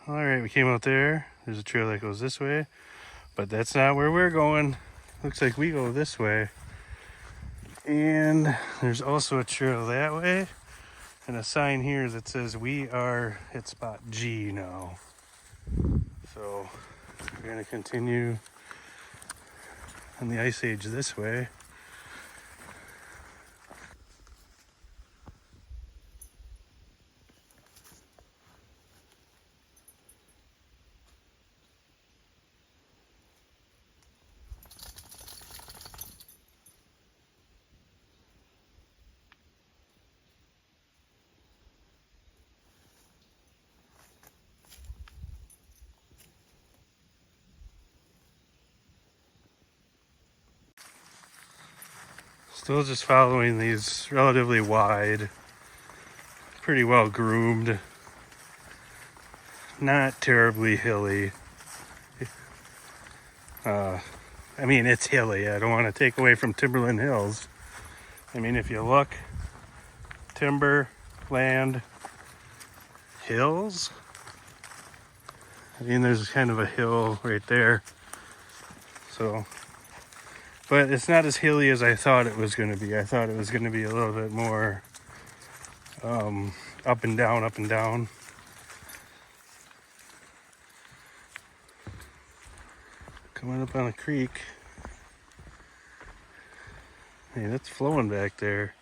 All right, we came out there. There's a trail that goes this way, but that's not where we're going. Looks like we go this way. And there's also a trail that way and a sign here that says we are at spot G now. So we're gonna continue on the ice age this way. Still just following these relatively wide, pretty well groomed, not terribly hilly. I mean, it's hilly. I don't want to take away from Timberland Hills. I mean, if you look, Timberland Hills. I mean, there's kind of a hill right there. So, but it's not as hilly as I thought it was going to be. I thought it was going to be a little bit more up and down, up and down. Coming up on a creek. Hey, that's flowing back there.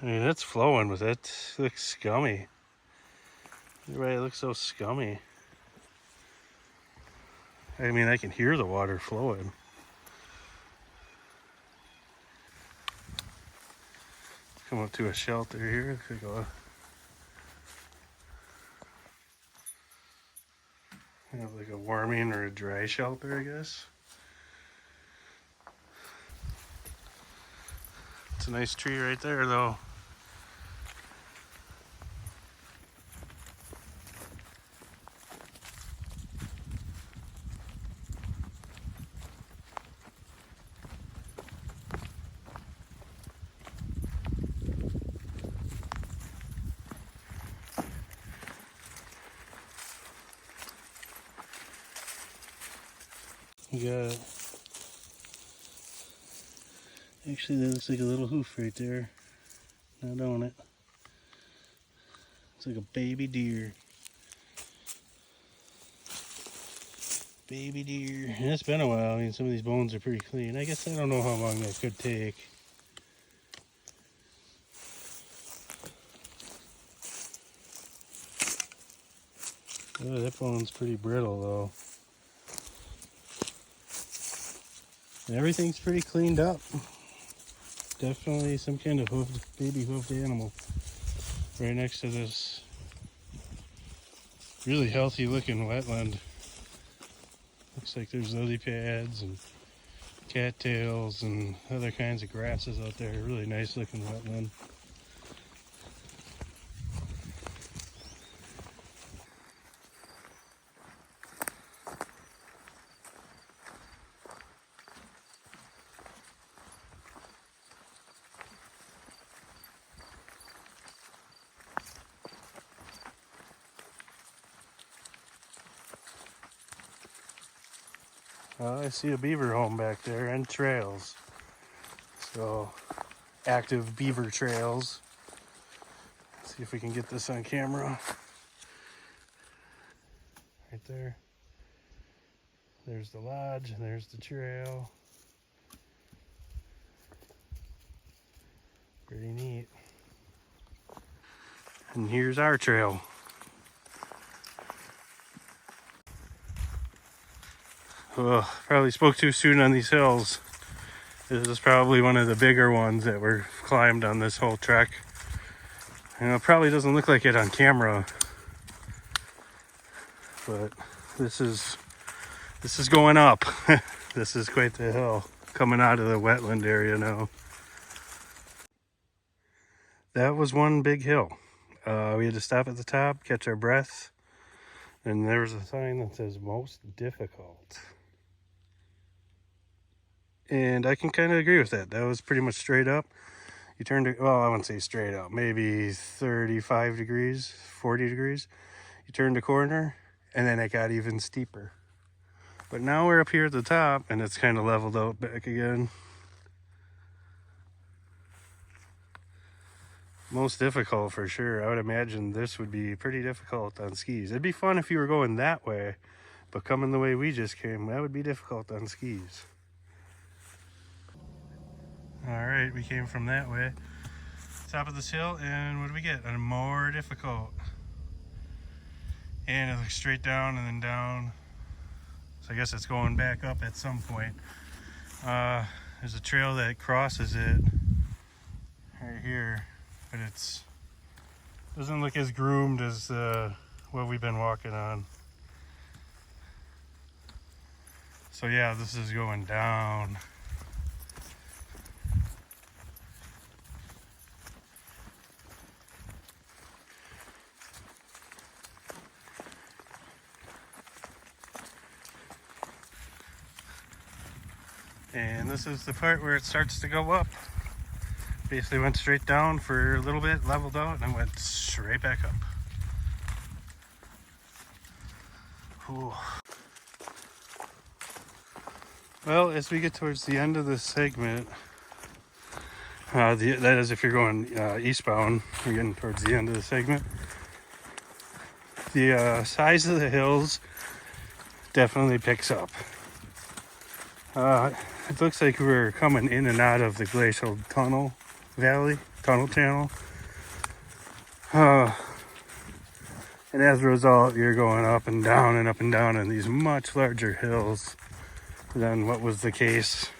I mean, that's flowing, but that looks scummy. Everybody looks so scummy. I mean, I can hear the water flowing. Come up to a shelter here. Could go. Have like a warming or a dry shelter, I guess. It's a nice tree right there, though. You got, actually that looks like a little hoof right there. Now don't it? It's like a baby deer. Baby deer. And it's been a while. I mean, some of these bones are pretty clean. I guess I don't know how long that could take. Oh, that bone's pretty brittle though. And everything's pretty cleaned up. Definitely some kind of hoofed, baby hoofed animal. Right next to this really healthy looking wetland. Looks like there's lily pads and cattails and other kinds of grasses out there. Really nice looking wetland. I see a beaver home back there and trails. So, active beaver trails. Let's see if we can get this on camera. Right there. There's the lodge and there's the trail. Pretty neat. And here's our trail. Probably spoke too soon on these hills. This is probably one of the bigger ones that were climbed on this whole trek. And it probably doesn't look like it on camera, but this is going up. This is quite the hill coming out of the wetland area now. That was one big hill. We had to stop at the top, catch our breath, And there's a sign that says most difficult. And I can kind of agree with that. That was pretty much straight up. You turn to, well, I wouldn't say straight up, maybe 35 degrees, 40 degrees. You turn the corner, and then it got even steeper. But now we're up here at the top, and it's kind of leveled out back again. Most difficult for sure. I would imagine this would be pretty difficult on skis. It'd be fun if you were going that way, but coming the way we just came, that would be difficult on skis. All right, we came from that way. Top of this hill, and what do we get? A more difficult. And it looks straight down and then down. So I guess it's going back up at some point. There's a trail that crosses it right here, but it's doesn't look as groomed as what we've been walking on. So yeah, this is going down. And this is the part where it starts to go up. Basically went straight down for a little bit, leveled out, and then went straight back up. Ooh. Well, as we get towards the end of this segment, that is if you're going eastbound, we're getting towards the end of the segment. The size of the hills definitely picks up. It looks like we're coming in and out of the glacial tunnel channel. And as a result, you're going up and down and up and down in these much larger hills than what was the case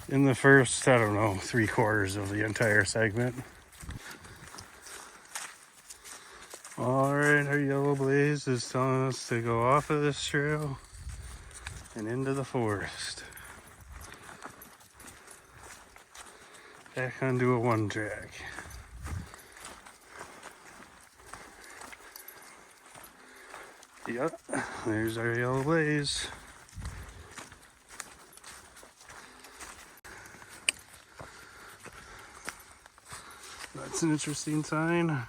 in the first, I don't know, 3/4 of the entire segment. All right, our yellow blaze is telling us to go off of this trail and into the forest. Back onto a one track. Yep, there's our yellow blaze. That's an interesting sign.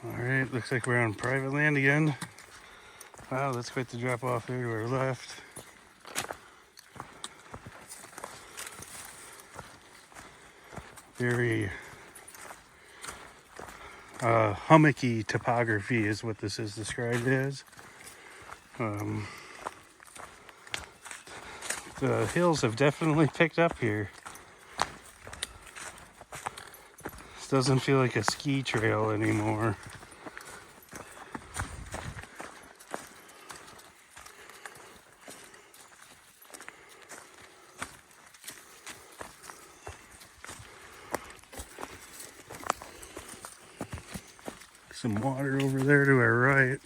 Alright, looks like we're on private land again. Wow, that's quite the drop off there to our left. Very hummocky topography is what this is described as. The hills have definitely picked up here. This doesn't feel like a ski trail anymore. Some water over there to our right.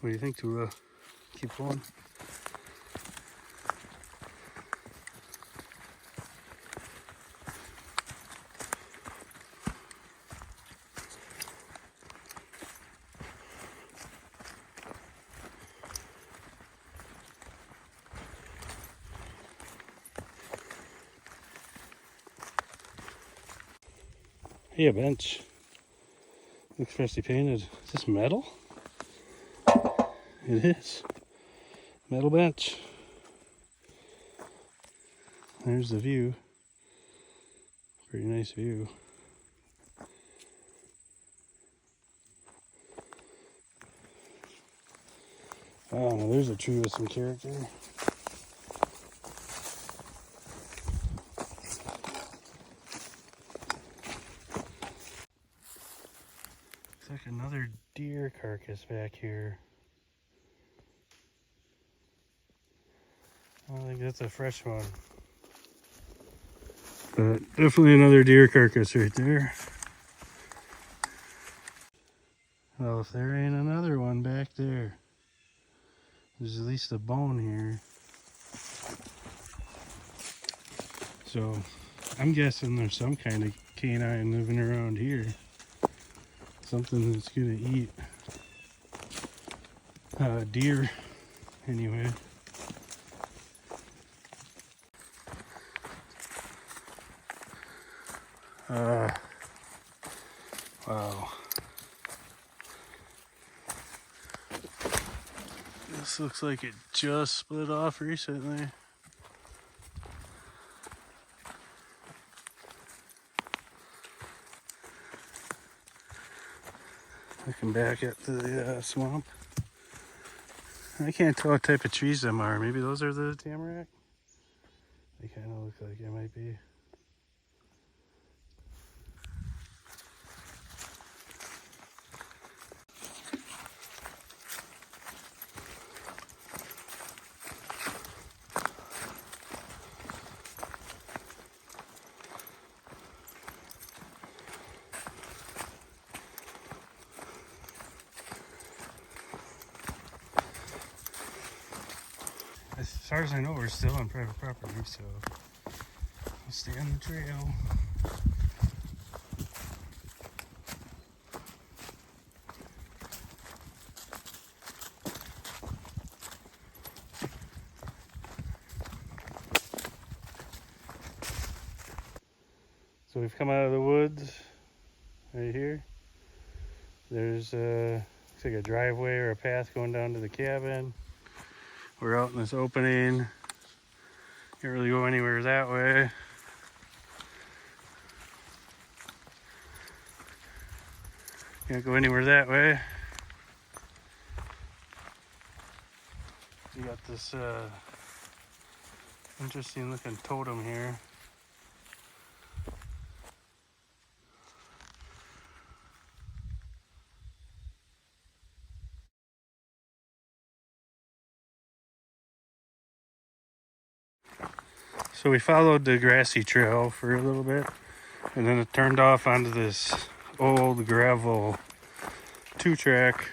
What do you think, Tula? Keep going. Hey, a bench. Looks freshly painted. Is this metal? It is. Metal bench. There's the view. Pretty nice view. Oh no, there's a tree with some character. Looks like another deer carcass back here. I don't think that's a fresh one. But definitely another deer carcass right there. Well, if there ain't another one back there, there's at least a bone here. So I'm guessing there's some kind of canine living around here. Something that's gonna eat deer anyway. Wow. This looks like it just split off recently. Looking back at the swamp. I can't tell what type of trees them are. Maybe those are the tamarack? They kind of look like it might be. As far as I know, we're still on private property, so we'll stay on the trail. So we've come out of the woods right here. There's looks like a driveway or a path going down to the cabin. We're out in this opening. Can't really go anywhere that way. Can't go anywhere that way. You got this interesting looking totem here. So we followed the grassy trail for a little bit, and then it turned off onto this old gravel 2-track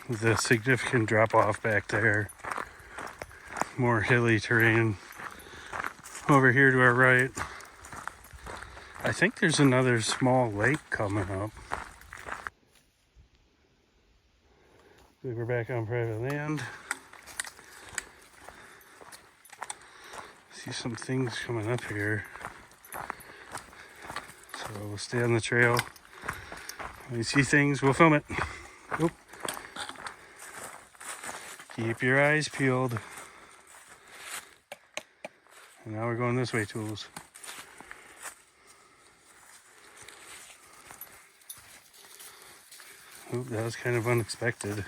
with a significant drop off back there. More hilly terrain over here to our right. I think there's another small lake coming up. We're back on private land. See some things coming up here. So we'll stay on the trail. When we see things, we'll film it. Oop. Keep your eyes peeled. And now we're going this way, Tools. Oop, that was kind of unexpected.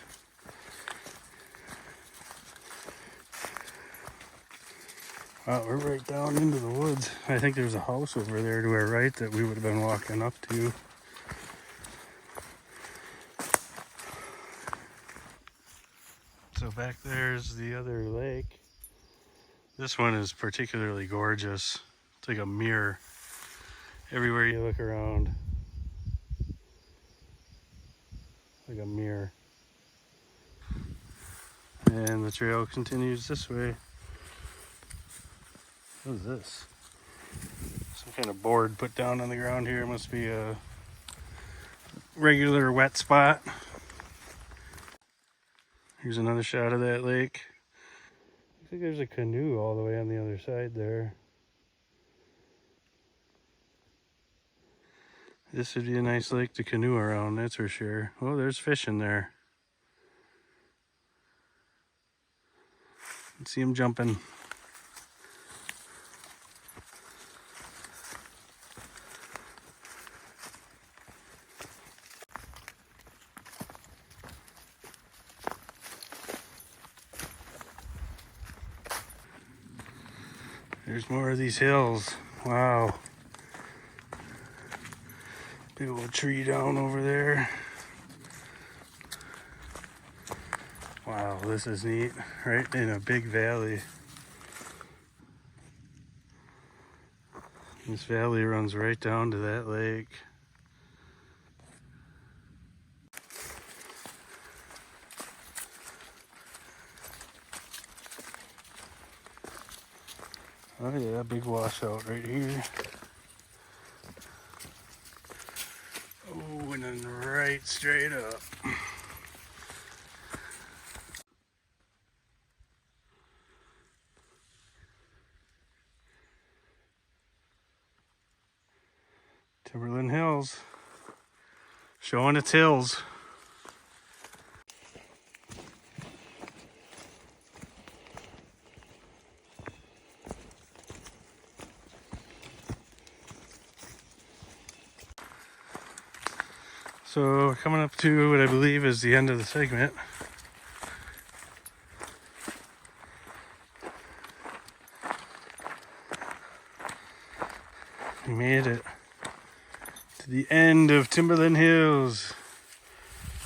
Wow, we're right down into the woods. I think there's a house over there to our right that we would have been walking up to. So back there's the other lake. This one is particularly gorgeous. It's like a mirror everywhere you look around. Like a mirror. And the trail continues this way. What is this? Some kind of board put down on the ground here. It must be a regular wet spot. Here's another shot of that lake. Looks like there's a canoe all the way on the other side there. This would be a nice lake to canoe around, that's for sure. Oh, there's fish in there. Let's see them jumping. There's more of these hills. Wow. Big old tree down over there. Wow, this is neat. Right in a big valley. This valley runs right down to that lake. Oh yeah, big washout right here. Oh, and then right straight up. Timberland Hills. Showing its hills. So we're coming up to what I believe is the end of the segment. We made it to the end of Timberland Hills.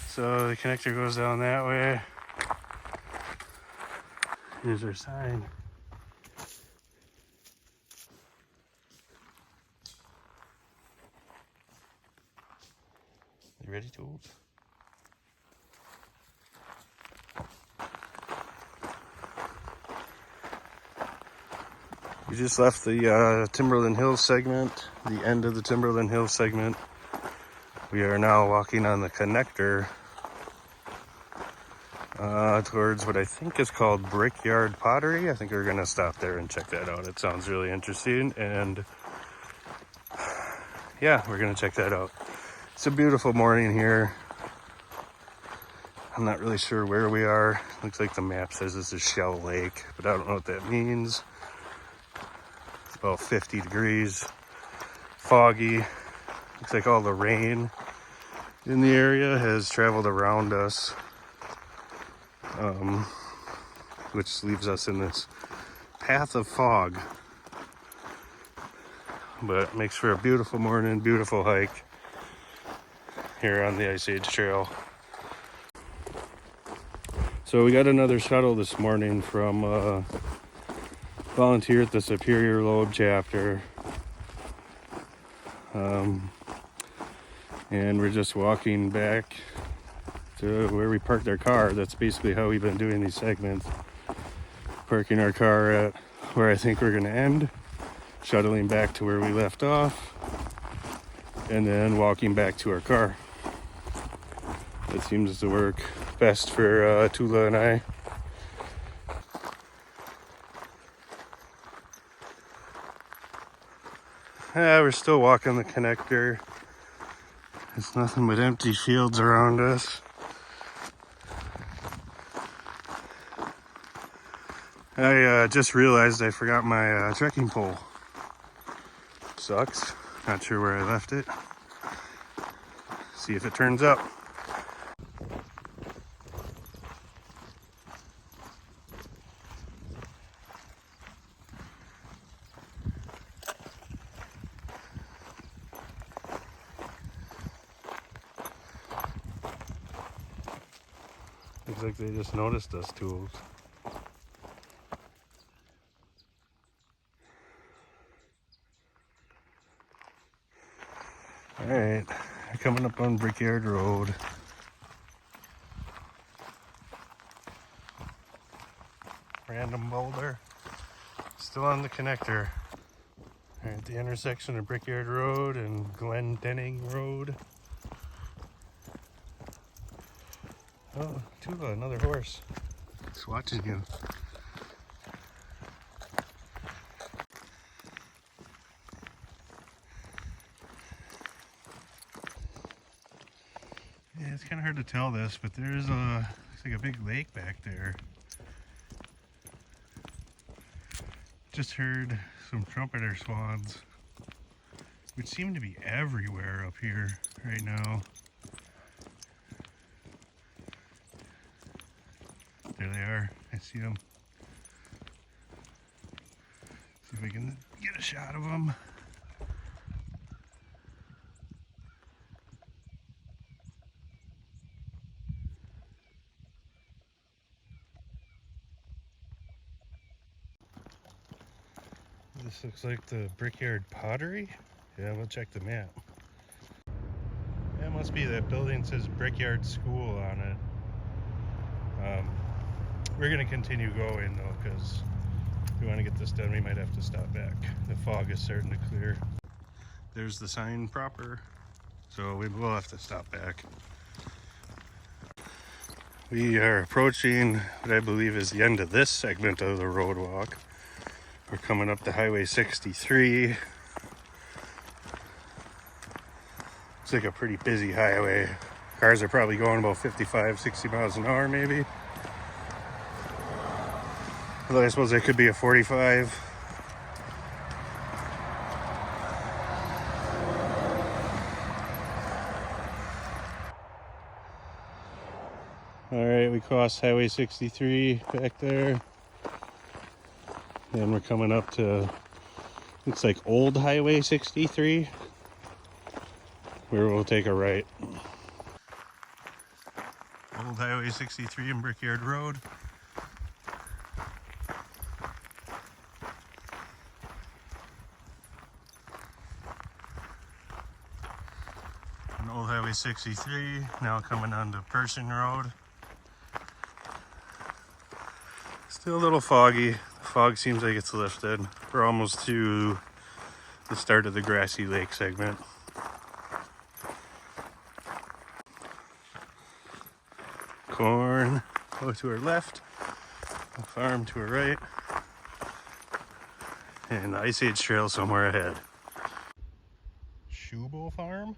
So the connector goes down that way. Here's our sign. You ready, Tools? We just left the Timberland Hills segment, the end of the Timberland Hills segment. We are now walking on the connector towards what I think is called Brickyard Pottery. I think we're gonna stop there and check that out. It sounds really interesting, and yeah, we're gonna check that out. It's a beautiful morning here. I'm not really sure where we are. Looks like the map says this is Shell Lake, but I don't know what that means. It's about 50 degrees, foggy. Looks like all the rain in the area has traveled around us, which leaves us in this path of fog. But it makes for a beautiful morning, beautiful hike here on the Ice Age Trail. So we got another shuttle this morning from a volunteer at the Superior Lobe chapter. And we're just walking back to where we parked our car. That's basically how we've been doing these segments. Parking our car at where I think we're gonna end, shuttling back to where we left off, and then walking back to our car. That seems to work best for Tula and I. We're still walking the connector. There's nothing but empty fields around us. I just realized I forgot my trekking pole. Sucks. Not sure where I left it. See if it turns up. Looks like they just noticed us, Tools. Alright, coming up on Brickyard Road. Random boulder. Still on the connector. We're at the intersection of Brickyard Road and Glendenning Road. Oh, Tula, another horse. It's watching you. it's kind of hard to tell this, but there's looks like a big lake back there. Just heard some trumpeter swans, which seem to be everywhere up here right now. There they are. I see them. See if we can get a shot of them. This looks like the Brickyard pottery. Yeah, we'll check the map. That must be that building says Brickyard School on it. We're gonna continue going though, because if we want to get this done, we might have to stop back. The fog is starting to clear. There's the sign proper, so we will have to stop back. We are approaching what I believe is the end of this segment of the road walk. We're coming up to Highway 63. It's like a pretty busy highway. Cars are probably going about 55, 60 miles an hour maybe. Although I suppose it could be a 45. All right, we crossed Highway 63 back there. And we're coming up to, looks like old Highway 63, where we'll take a right. Old Highway 63 and Brickyard Road. And Old Highway 63, now coming onto Person Road. Still a little foggy. The fog seems like it's lifted. We're almost to the start of the Grassy Lake Segment. Corn to our left, a farm to our right, and the Ice Age Trail somewhere ahead. Shubo Farm?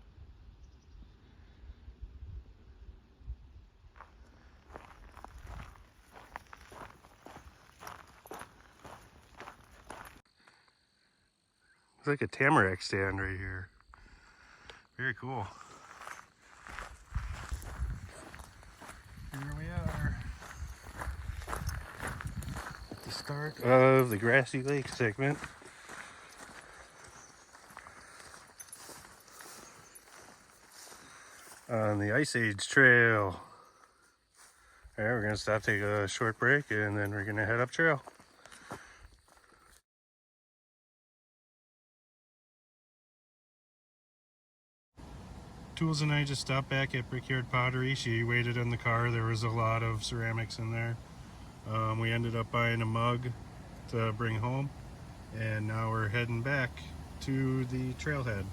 It's like a tamarack stand right here. Very cool. Here we are at the start of the Grassy Lake Segment. On the Ice Age Trail. Alright, we're gonna stop, take a short break, and then we're gonna head up trail. Tools and I just stopped back at Brickyard Pottery. She waited in the car. There was a lot of ceramics in there. We ended up buying a mug to bring home, and now we're heading back to the trailhead.